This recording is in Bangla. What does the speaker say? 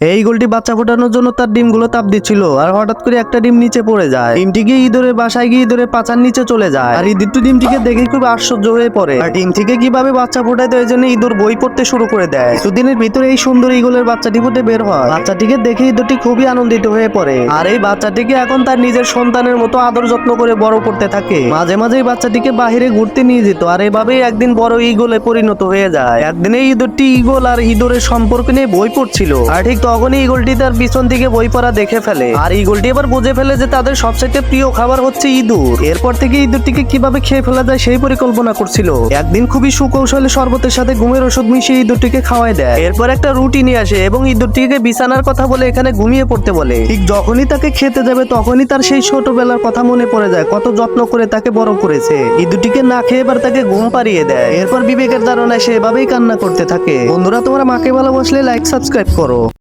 এই ইগলটি বাচ্চা ফোটানোর জন্য তার ডিমগুলো তাপ দিচ্ছিল, আর হঠাৎ করে একটা ডিম নিচে পড়ে যায়। ডিমটিকে ইঁদুরের বাসায় গিয়ে ইঁদুরের পাছার নিচে চলে যায়, আর ইঁদুর ডিমটিকে দেখে খুব আশ্চর্য হয়ে পড়ে। আর ডিম থেকে কিভাবে বাচ্চা ফোটায় তো এই জন্য ইঁদুর বই পড়তে শুরু করে দেয়। কিছুদিনের ভিতরে এই সুন্দর ইগলের বাচ্চাটি ফুটে বের হয়। বাচ্চাটিকে দেখে ইঁদুরটি খুবই আনন্দিত হয়ে পড়ে, আর এই বাচ্চাটিকে এখন তার নিজের সন্তানের মতো আদর যত্ন করে বড় করতে থাকে। মাঝে মাঝে এই বাচ্চাটিকে বাহিরে ঘুরতে নিয়ে যেত, আর এভাবেই একদিন বড় ইগলে পরিণত হয়ে যায়। একদিনে ইঁদুরটি ইগল আর ইঁদুরের সম্পর্ক নিয়ে বই পড়ছিল, আর ঠিক তখনই ইগলটি তার পিছন দিকে বই পড়া দেখে ফেলে। আর ইগলটি এবার বুঝে ফেলে যে তাদের সবচেয়ে প্রিয় খাবার হচ্ছে ইঁদুর। এরপর থেকে ইঁদুরটিকে কিভাবে খেয়ে ফেলা যায় সেই পরিকল্পনা করছিল। একদিন খুবই সুকৌশলে শরবতের সাথে ঘুমের ওষুধ মিশিয়ে ইঁদুরটিকে খাওয়ায় দেয়। এরপর একটা রুটি নিয়ে আসে এবং ইঁদুরটিকে বিছানার কথা বলে এখানে ঘুমিয়ে পড়তে বলে। ঠিক যখনই তাকে খেতে যাবে তখনই তার সেই ছোটবেলার কথা মনে পড়ে যায়, কত যত্ন করে তাকে বড় করেছে। ইঁদুরটিকে না খেয়ে এবার তাকে ঘুম পাড়িয়ে দেয়। এরপর বিবেকের ধারণায় সে এভাবেই কান্না করতে থাকে। বন্ধুরা, তোমরা মাকে ভালোবাসলে লাইক সাবস্ক্রাইব করো।